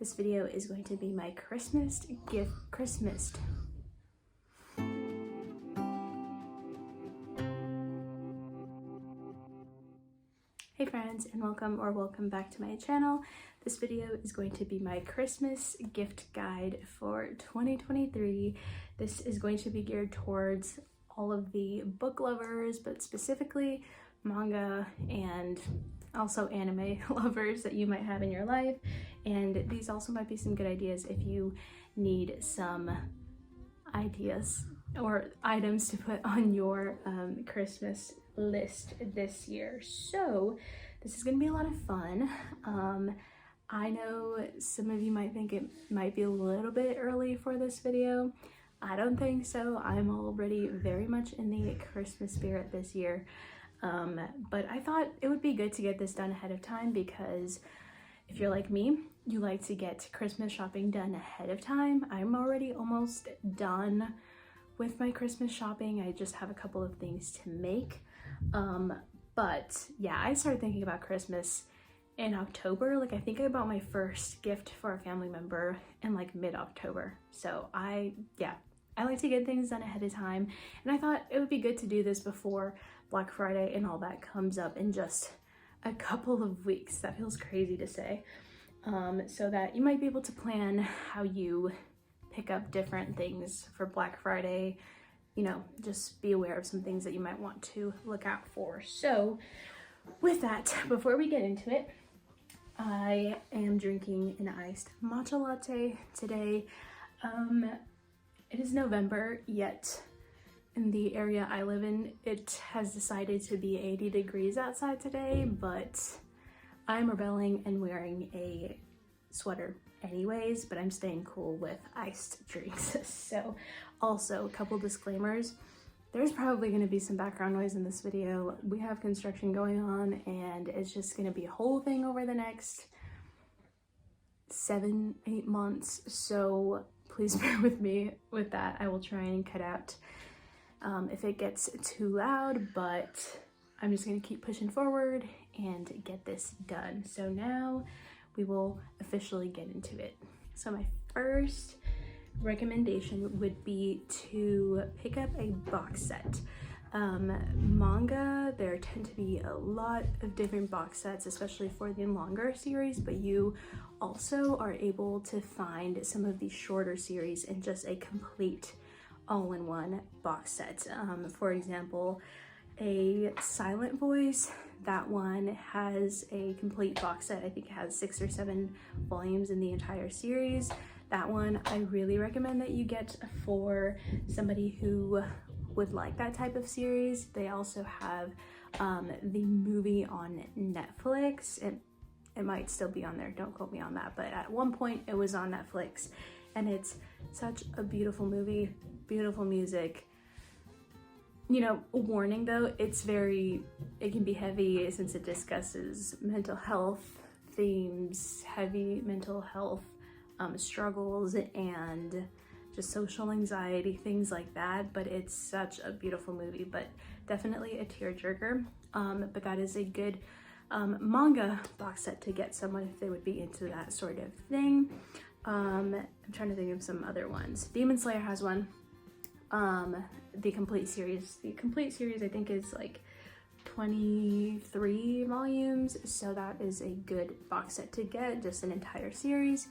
This video is going to be my Christmas gift. Hey friends, and welcome back to my channel. This video is going to be my Christmas gift guide for 2023. This is going to be geared towards all of the book lovers, but specifically manga and also anime lovers that you might have in your life. And these also might be some good ideas if you need some ideas or items to put on your Christmas list this year. So this is gonna be a lot of fun. I know some of you might think it might be a little bit early for this video. I don't think so. I'm already very much in the Christmas spirit this year. But I thought it would be good to get this done ahead of time, because if you're like me, you like to get Christmas shopping done ahead of time. I'm already almost done with my Christmas shopping. I just have a couple of things to make. But yeah, I started thinking about Christmas in October. Like, I think I bought my first gift for a family member in like mid-October. So I like to get things done ahead of time, and I thought it would be good to do this before Black Friday and all that comes up in just a couple of weeks. That feels crazy to say. So that you might be able to plan how you pick up different things for Black Friday. You know, just be aware of some things that you might want to look out for. So with that, before we get into it, I am drinking an iced matcha latte today. It is November, yet in the area I live in, it has decided to be 80 degrees outside today, but I'm rebelling and wearing a sweater anyways, but I'm staying cool with iced drinks. So also, a couple disclaimers. There's probably going to be some background noise in this video. We have construction going on, and it's just going to be a whole thing over the next 7-8 months. So please bear with me with that. I will try and cut out if it gets too loud, but I'm just going to keep pushing forward and get this done. So now we will officially get into it. So my first recommendation would be to pick up a box set. Manga, there tend to be a lot of different box sets, especially for the longer series, but you also are able to find some of these shorter series in just a complete all-in-one box set. For example, a Silent Voice, that one has a complete box set. I think it has 6 or 7 volumes in the entire series. That one I really recommend that you get for somebody who would like that type of series. They also have the movie on Netflix. It might still be on there, don't quote me on that, but at one point it was on Netflix, and it's such a beautiful movie, beautiful music. You know, a warning though, it can be heavy since it discusses mental health themes, heavy mental health struggles, and just social anxiety, things like that. But it's such a beautiful movie, but definitely a tearjerker. But that is a good manga box set to get someone if they would be into that sort of thing. I'm trying to think of some other ones. Demon Slayer has one. The complete series I think is like 23 volumes, so that is a good box set to get, just an entire series.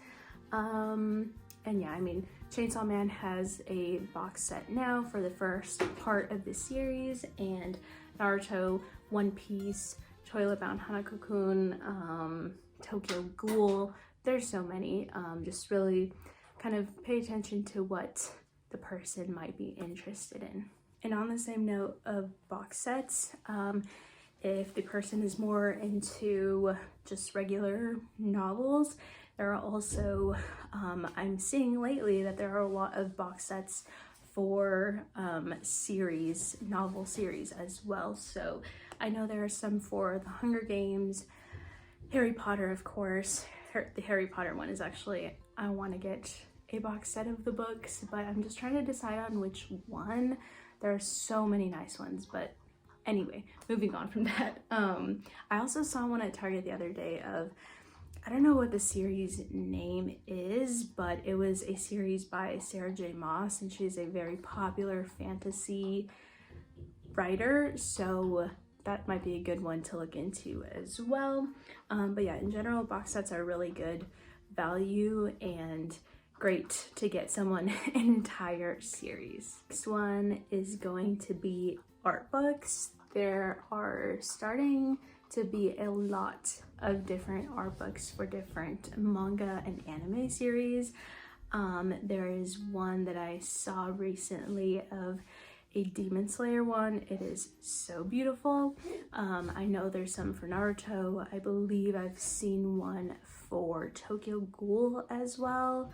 And yeah, I mean, Chainsaw Man has a box set now for the first part of the series, and Naruto, One Piece, Toilet Bound Hanako-kun, Tokyo Ghoul, there's so many. Just really kind of pay attention to what the person might be interested in. And on the same note of box sets, if the person is more into just regular novels, there are also, I'm seeing lately that there are a lot of box sets for novel series as well. So I know there are some for The Hunger Games, Harry Potter, of course. The Harry Potter one is actually, I want to get a box set of the books, but I'm just trying to decide on which one. There are so many nice ones, but anyway, moving on from that. I also saw one at Target the other day of I don't know what the series name is, but it was a series by Sarah J. Maas, and she's a very popular fantasy writer, so that might be a good one to look into as well. But yeah, in general, box sets are really good value and great to get someone an entire series. Next one is going to be art books. There are starting to be a lot of different art books for different manga and anime series. There is one that I saw recently of a Demon Slayer one. It is so beautiful. I know there's some for Naruto. I believe I've seen one for Tokyo Ghoul as well.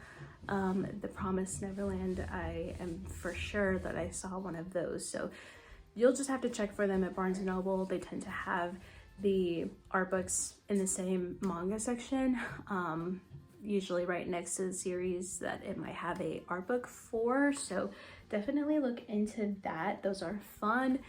The Promised Neverland, I am for sure that I saw one of those. So you'll just have to check for them at Barnes & Noble. They tend to have the art books in the same manga section, usually right next to the series that it might have a art book for. So definitely look into that. Those are fun,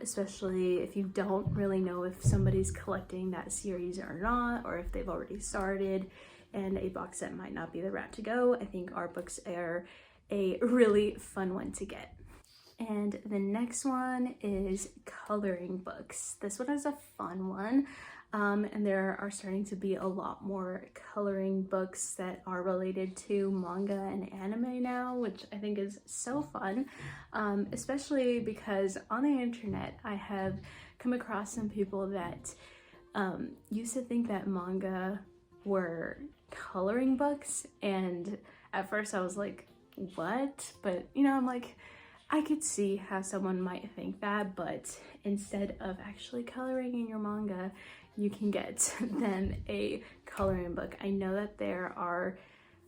especially if you don't really know if somebody's collecting that series or not, or if they've already started and a box set might not be the route to go. I think art books are a really fun one to get. And the next one is coloring books. This one is a fun one. And there are starting to be a lot more coloring books that are related to manga and anime now, which I think is so fun, especially because on the internet I have come across some people that used to think that manga were coloring books, and at first I was like, what? But you know, I'm like, I could see how someone might think that, but instead of actually coloring in your manga, you can get them a coloring book. I know that there are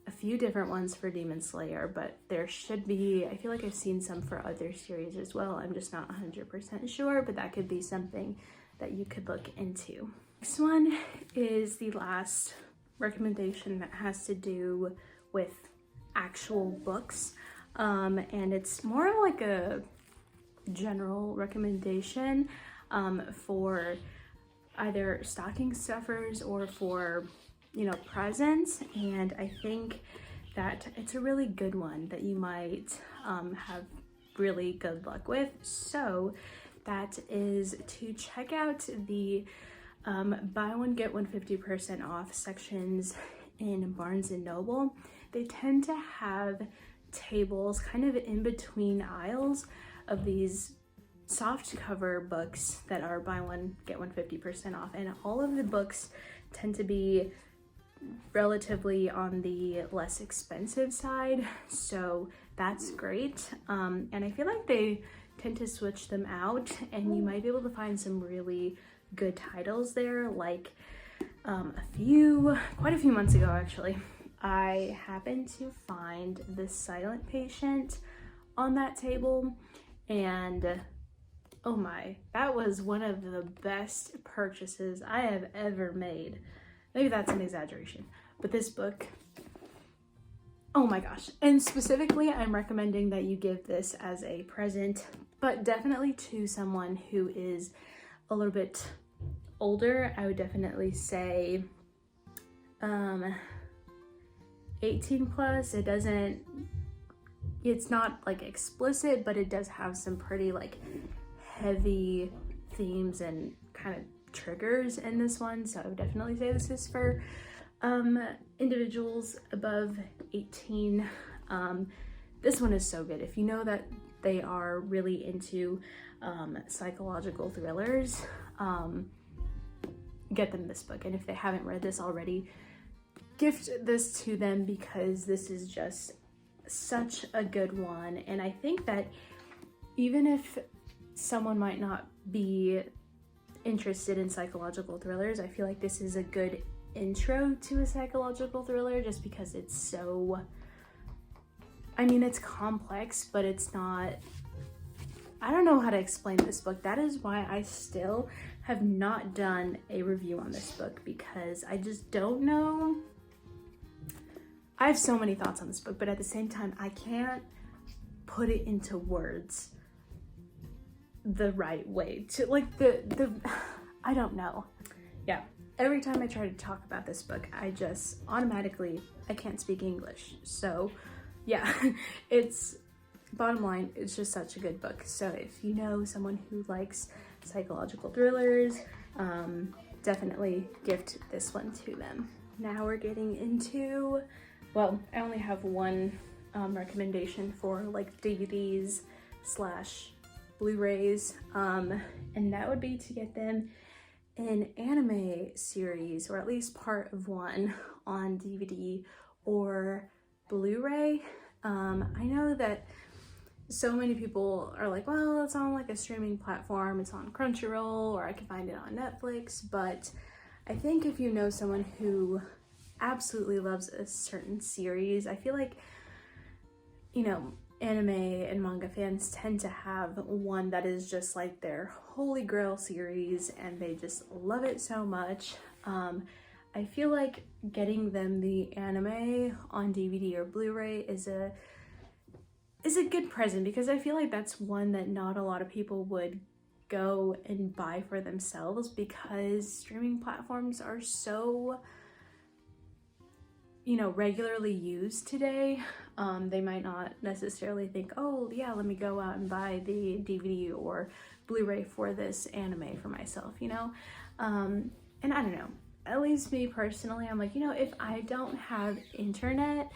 a few different ones for Demon Slayer, but there should be, I feel like I've seen some for other series as well. I'm just not 100% sure, but that could be something that you could look into. Next one is the last recommendation that has to do with actual books. And it's more of like a general recommendation for either stocking stuffers or for, you know, presents. And I think that it's a really good one that you might have really good luck with. So that is to check out the buy one get one 50% off sections in Barnes & Noble. They tend to have tables kind of in between aisles of these soft cover books that are buy one get one 50% off, and all of the books tend to be relatively on the less expensive side, so that's great. And I feel like they tend to switch them out, and you might be able to find some really good titles there. Like quite a few months ago actually, I happened to find The Silent Patient on that table, and oh my, that was one of the best purchases I have ever made. Maybe that's an exaggeration, but this book, oh my gosh. And specifically, I'm recommending that you give this as a present, but definitely to someone who is a little bit older. I would definitely say 18 plus. It's not like explicit, but it does have some pretty like heavy themes and kind of triggers in this one. So I would definitely say this is for individuals above 18. This one is so good. If you know that they are really into psychological thrillers, get them this book. And if they haven't read this already, gift this to them, because this is just such a good one. And I think that even if someone might not be interested in psychological thrillers, I feel like this is a good intro to a psychological thriller, just because it's so, I mean, it's complex, but it's not, I don't know how to explain this book. That is why I still have not done a review on this book, because I just don't know. I have so many thoughts on this book, but at the same time, I can't put it into words the right way to, like, the I don't know. Yeah, every time I try to talk about this book, I just automatically, I can't speak English. So yeah, it's, bottom line, it's just such a good book. So if you know someone who likes psychological thrillers, definitely gift this one to them. Now we're getting into, well, I only have one recommendation for like DVDs slash Blu-rays, and that would be to get them an anime series, or at least part of one, on DVD or Blu-ray. I know that so many people are like, well, it's on like a streaming platform, it's on Crunchyroll, or I can find it on Netflix, but I think if you know someone who absolutely loves a certain series, I feel like, you know, anime and manga fans tend to have one that is just like their holy grail series and they just love it so much. I feel like getting them the anime on DVD or Blu-ray is a good present, because I feel like that's one that not a lot of people would go and buy for themselves, because streaming platforms are so, you know, regularly used today. They might not necessarily think, oh yeah, let me go out and buy the DVD or Blu-ray for this anime for myself, you know? And I don't know, at least me personally, I'm like, you know, if I don't have internet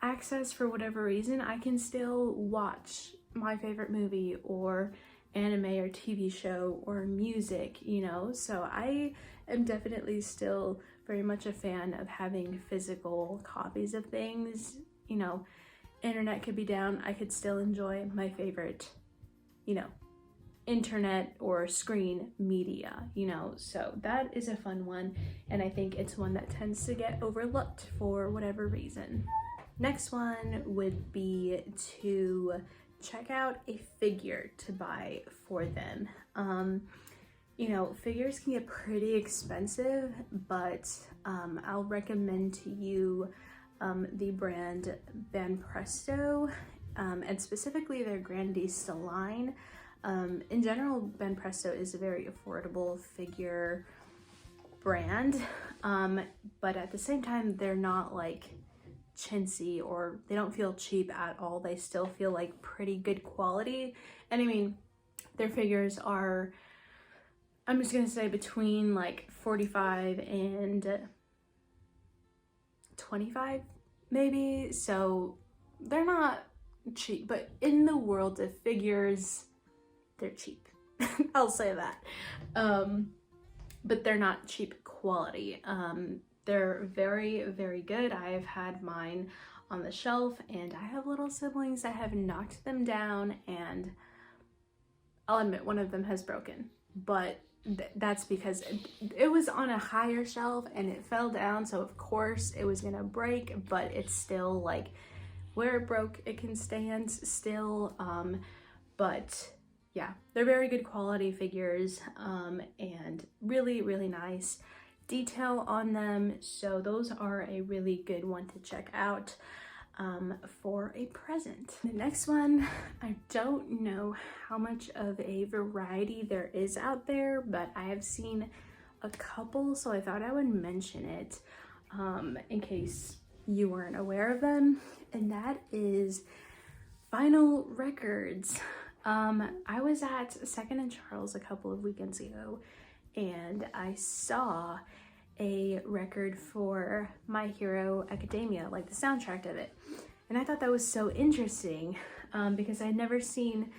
access for whatever reason, I can still watch my favorite movie or anime or TV show or music, you know? So I am definitely still very much a fan of having physical copies of things. You know, internet could be down, I could still enjoy my favorite, you know, internet or screen media, you know? So that is a fun one, and I think it's one that tends to get overlooked for whatever reason. Next one would be to check out a figure to buy for them. You know, figures can get pretty expensive, but I'll recommend to you the brand Van Presto, and specifically their Grandista line. In general, Van Presto is a very affordable figure brand, but at the same time, they're not like chintzy, or they don't feel cheap at all. They still feel like pretty good quality. And I mean, their figures are, I'm just gonna say, between like 45 and 25 maybe. So they're not cheap, but in the world of figures, they're cheap. I'll say that. But they're not cheap quality. They're very, very good. I have had mine on the shelf, and I have little siblings that have knocked them down, and I'll admit one of them has broken, but that's because it was on a higher shelf and it fell down, so of course it was gonna break, but it's still like, where it broke, it can stand still. But yeah, they're very good quality figures, and really, really nice detail on them. So those are a really good one to check out for a present. The next one, I don't know how much of a variety there is out there, but I have seen a couple, so I thought I would mention it in case you weren't aware of them, and that is vinyl records. I was at Second and Charles a couple of weekends ago, and I saw a record for My Hero Academia, like the soundtrack of it. And I thought that was so interesting, because I'd never seen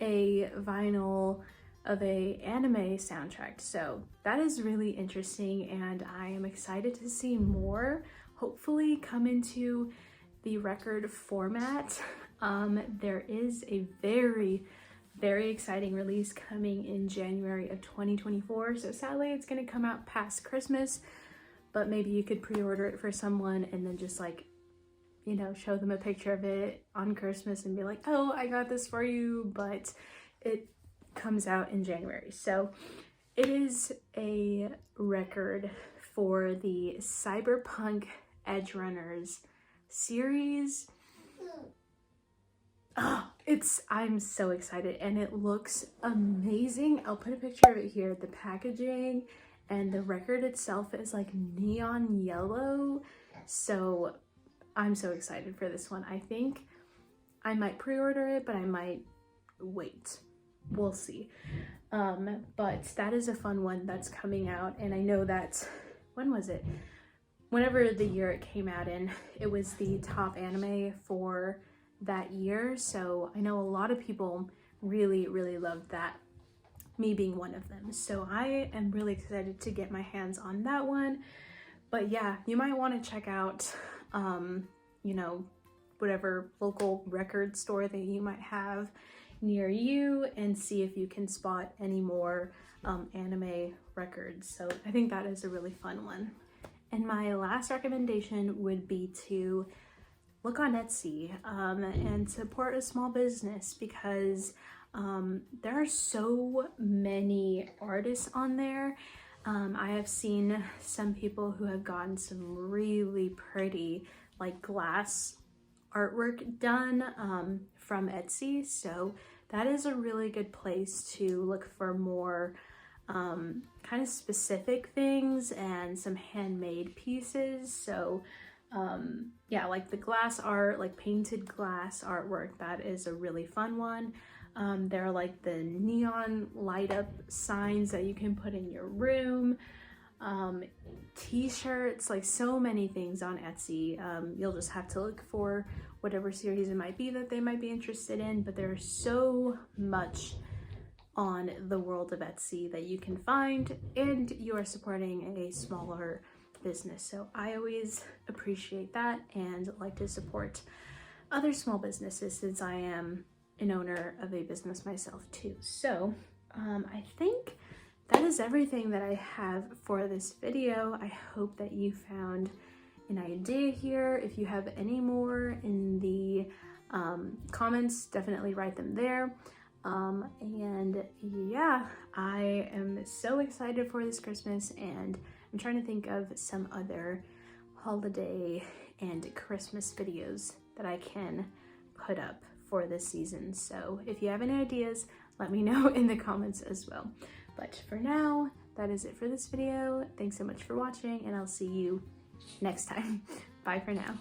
a vinyl of a anime soundtrack. So that is really interesting, and I am excited to see more hopefully come into the record format. There is a very, very exciting release coming in January of 2024. So sadly, it's gonna come out past Christmas, but maybe you could pre-order it for someone and then just like, you know, show them a picture of it on Christmas and be like, oh, I got this for you, but it comes out in January. So it is a record for the Cyberpunk Edge Runners series. Oh, I'm so excited, and it looks amazing. I'll put a picture of it here. The packaging and the record itself is like neon yellow. So I'm so excited for this one. I think I might pre-order it, but I might wait. We'll see. But that is a fun one that's coming out, and I know that, when was it? Whenever the year it came out in, it was the top anime for that year. So I know a lot of people really, really loved that, me being one of them. So I am really excited to get my hands on that one. But yeah, you might want to check out, you know, whatever local record store that you might have near you and see if you can spot any more anime records. So I think that is a really fun one. And my last recommendation would be to look on Etsy and support a small business, because there are so many artists on there. I have seen some people who have gotten some really pretty like glass artwork done from Etsy. So that is a really good place to look for more kind of specific things and some handmade pieces. So yeah, like the glass art, like painted glass artwork, that is a really fun one. There are like the neon light up signs that you can put in your room, t-shirts, like so many things on Etsy. You'll just have to look for whatever series it might be that they might be interested in, but there's so much on the world of Etsy that you can find, and you are supporting a smaller business. So I always appreciate that and like to support other small businesses, since I am an owner of a business myself too. So I think that is everything that I have for this video. I hope that you found an idea here. If you have any more in the comments, definitely write them there. And yeah, I am so excited for this Christmas, and I'm trying to think of some other holiday and Christmas videos that I can put up for this season. So if you have any ideas, let me know in the comments as well. But for now, that is it for this video. Thanks so much for watching, and I'll see you next time. Bye for now.